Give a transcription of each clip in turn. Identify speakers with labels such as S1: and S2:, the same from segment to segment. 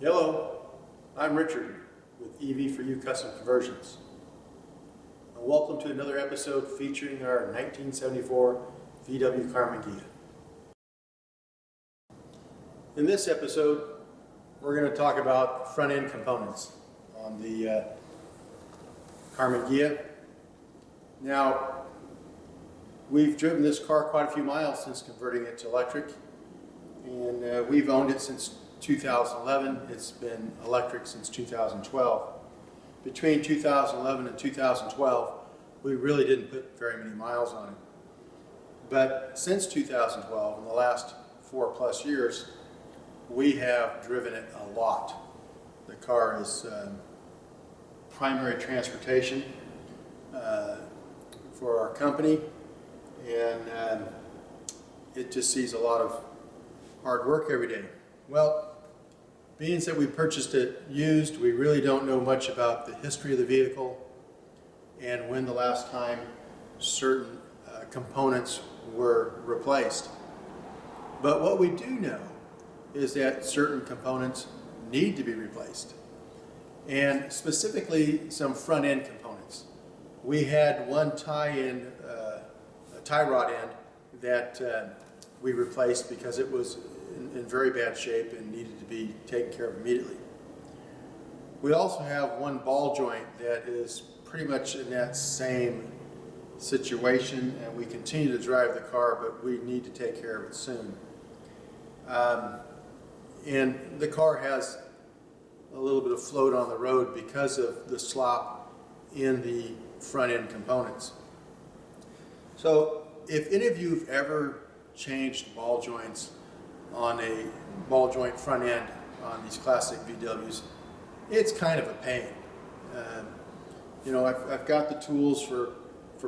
S1: Hello, I'm Richard with EV4U Custom Conversions. And welcome to another episode featuring our 1974 VW Karmann Ghia. In this episode, we're going to talk about front-end components on the Karmann Ghia. Now, we've driven this car quite a few miles since converting it to electric, and we've owned it since 2011. It's been electric since 2012. Between 2011 and 2012, we really didn't put very many miles on it. But since 2012, in the last 4+ years, we have driven it a lot. The car is primary transportation for our company, and it just sees a lot of hard work every day. Well, being that we purchased it used, we really don't know much about the history of the vehicle and when the last time certain components were replaced. But what we do know is that certain components need to be replaced, and specifically some front-end components. We had one tie-in, a tie rod end that we replaced because it was in very bad shape and needed to be taken care of immediately. We also have one ball joint that is pretty much in that same situation, and we continue to drive the car, but we need to take care of it soon. And the car has a little bit of float on the road because of the slop in the front end components. So if any of you have ever changed ball joints on a ball joint front end on these classic VWs, it's kind of a pain. You know, I've got the tools for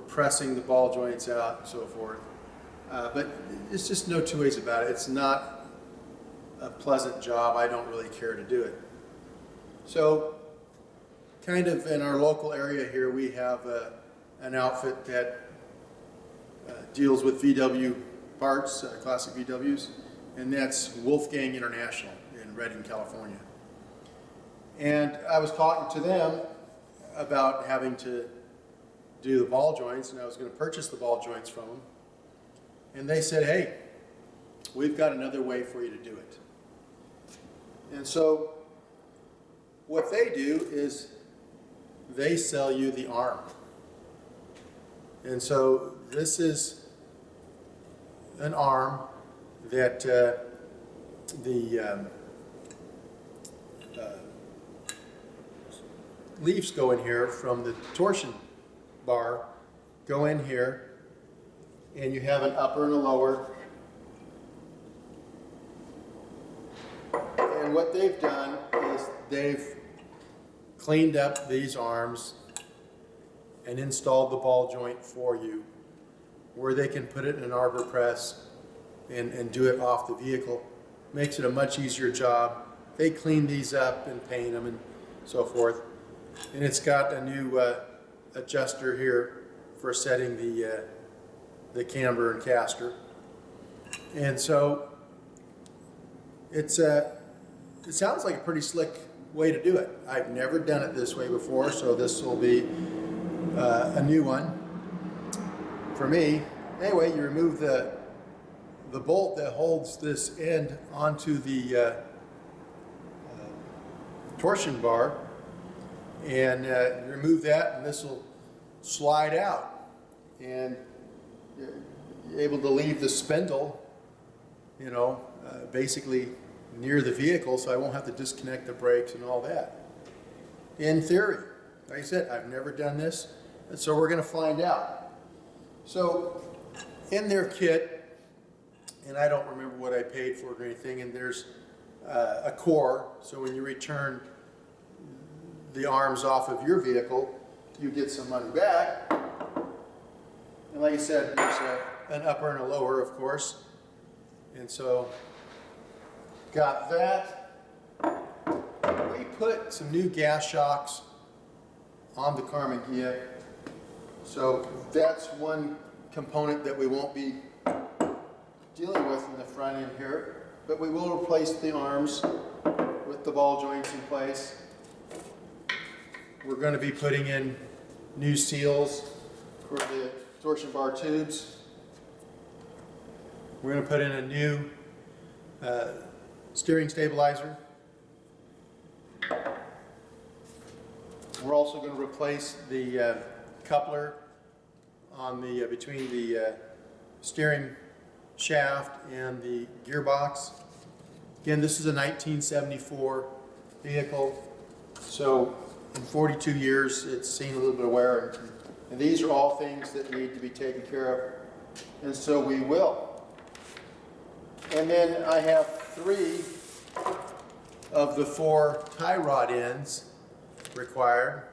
S1: pressing the ball joints out and so forth, but it's just no two ways about it. It's not a pleasant job. I don't really care to do it. So kind of in our local area here, we have an outfit that deals with VW parts, classic VWs, and that's Wolfgang International in Redding, California. And I was talking to them about having to do the ball joints, and I was going to purchase the ball joints from them. And they said, hey, we've got another way for you to do it. And so what they do is they sell you the arm. And so this is an arm that the leaves go in here from the torsion bar, go in here, and you have an upper and a lower. And what they've done is they've cleaned up these arms and installed the ball joint for you, where they can put it in an arbor press and do it off the vehicle. Makes it a much easier job. They clean these up and paint them and so forth. And it's got a new adjuster here for setting the camber and caster. And so it sounds like a pretty slick way to do it. I've never done it this way before, so this will be a new one for me. Anyway, you remove the bolt that holds this end onto the torsion bar, and you remove that, and this will slide out, and you're able to leave the spindle, you know, basically near the vehicle, so I won't have to disconnect the brakes and all that. In theory, like I said, I've never done this, and so we're going to find out. So in their kit, and I don't remember what I paid for it or anything, and there's a core, so when you return the arms off of your vehicle, you get some money back. And like I said, there's an upper and a lower, of course. And so, got that. We put some new gas shocks on the Karmann Ghia. So that's one component that we won't be dealing with in the front end here, but we will replace the arms with put the ball joints in place. We're going to be putting in new seals for the torsion bar tubes. We're going to put in a new steering stabilizer. We're also going to replace the coupler on the between the steering shaft and the gearbox. Again, this is a 1974 vehicle, so in 42 years it's seen a little bit of wear, and these are all things that need to be taken care of, and so we will. And then I have 3 of the 4 tie rod ends required.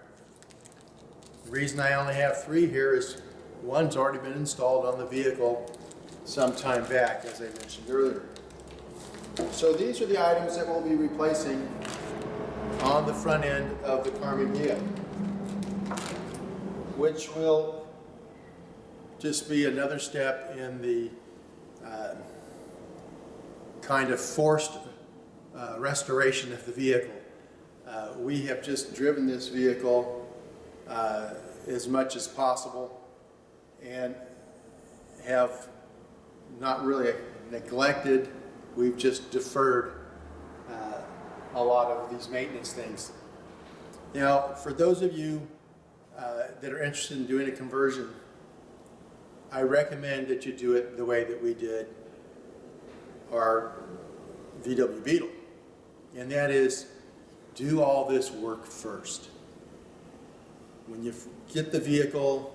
S1: The reason I only have 3 here is one's already been installed on the vehicle some time back, as I mentioned earlier. So these are the items that we'll be replacing on the front end of the Karmann Ghia, which will just be another step in the kind of forced restoration of the vehicle. We have just driven this vehicle as much as possible and have not really neglected, we've just deferred a lot of these maintenance things. Now, for those of you that are interested in doing a conversion, I recommend that you do it the way that we did our VW Beetle, and that is do all this work first. When you get the vehicle,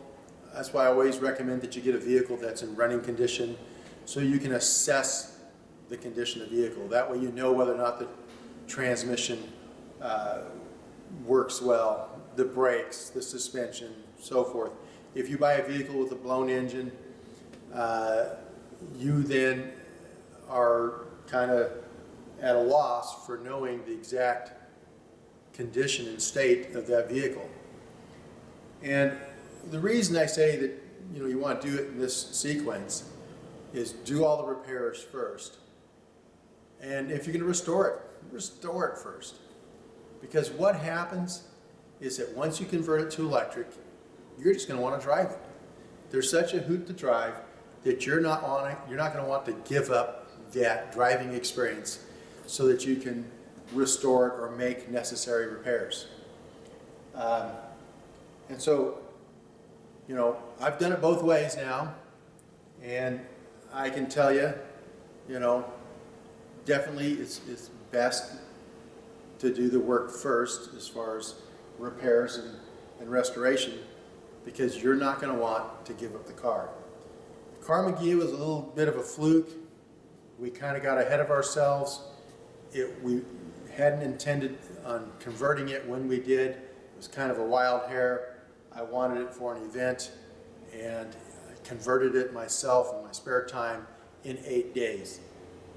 S1: that's why I always recommend that you get a vehicle that's in running condition so you can assess the condition of the vehicle. That way you know whether or not the transmission works well, the brakes, the suspension, so forth. If you buy a vehicle with a blown engine, you then are kind of at a loss for knowing the exact condition and state of that vehicle. And the reason I say that you want to do it in this sequence is do all the repairs first. And if you're going to restore it first. Because what happens is that once you convert it to electric, you're just going to want to drive it. There's such a hoot to drive that you're not going to want to give up that driving experience so that you can restore it or make necessary repairs. And so, I've done it both ways now, and I can tell you, definitely it's best to do the work first as far as repairs and restoration, because you're not going to want to give up the car. The Karmann Ghia was a little bit of a fluke. We kind of got ahead of ourselves. We hadn't intended on converting it when we did. It was kind of a wild hair. I wanted it for an event, and I converted it myself in my spare time in 8 days.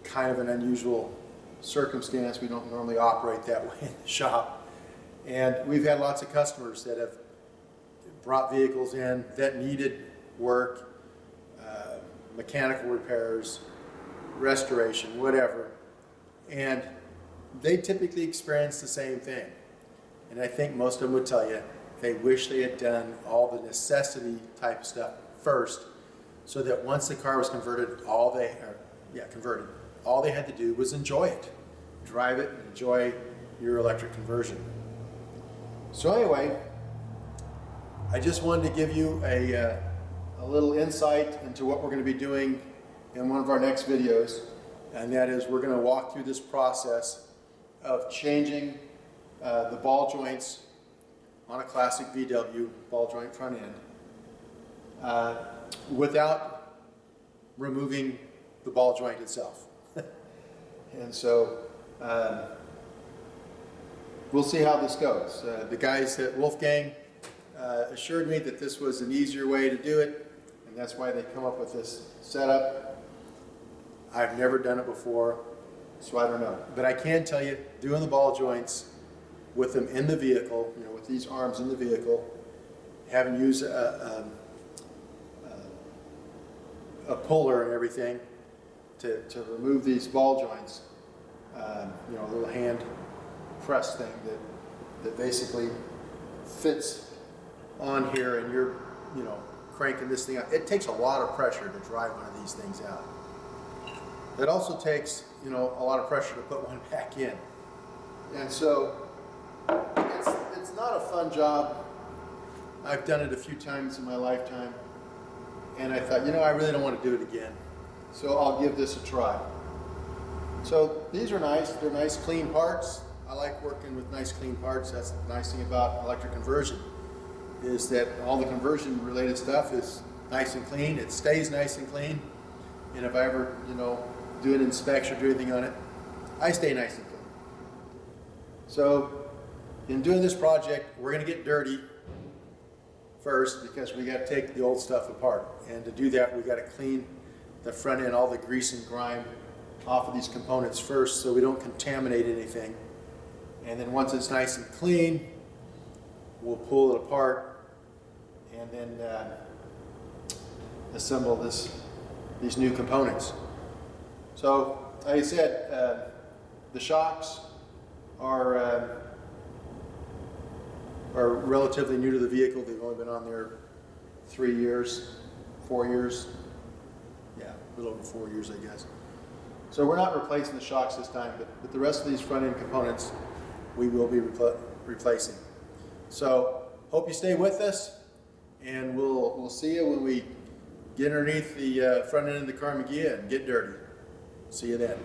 S1: Kind of an unusual circumstance. We don't normally operate that way in the shop. And we've had lots of customers that have brought vehicles in that needed work, mechanical repairs, restoration, whatever. And they typically experience the same thing. And I think most of them would tell you they wish they had done all the necessity type of stuff first, so that once the car was converted, all they had to do was enjoy it. Drive it and enjoy your electric conversion. So anyway, I just wanted to give you a little insight into what we're going to be doing in one of our next videos, and that is we're going to walk through this process of changing the ball joints on a classic VW ball joint front end without removing the ball joint itself. And so we'll see how this goes. The guys at Wolfgang assured me that this was an easier way to do it, and that's why they come up with this setup. I've never done it before, so I don't know. But I can tell you, doing the ball joints with them in the vehicle, with these arms in the vehicle, having used a puller and everything to remove these ball joints, a little hand press thing that basically fits on here, and you're, you know, cranking this thing out. It takes a lot of pressure to drive one of these things out. It also takes, you know, a lot of pressure to put one back in. And so it's not a fun job. I've done it a few times in my lifetime, and I thought, you know, I really don't want to do it again. So I'll give this a try. So these are nice. They're nice, clean parts. I like working with nice, clean parts. That's the nice thing about electric conversion, is that all the conversion related stuff is nice and clean. It stays nice and clean. And if I ever, you know, do an inspection or do anything on it, I stay nice and clean. So in doing this project, we're going to get dirty first, because we got to take the old stuff apart. And to do that, we got to clean the front end, all the grease and grime off of these components first, so we don't contaminate anything. And then once it's nice and clean, we'll pull it apart and then assemble these new components. So, like I said, the shocks are relatively new to the vehicle. They've only been on there 3 years, 4 years. Yeah, a little over 4 years, I guess. So we're not replacing the shocks this time, but the rest of these front end components we will be replacing. So hope you stay with us, and we'll see you when we get underneath the front end of the Karmann Ghia and get dirty. See you then.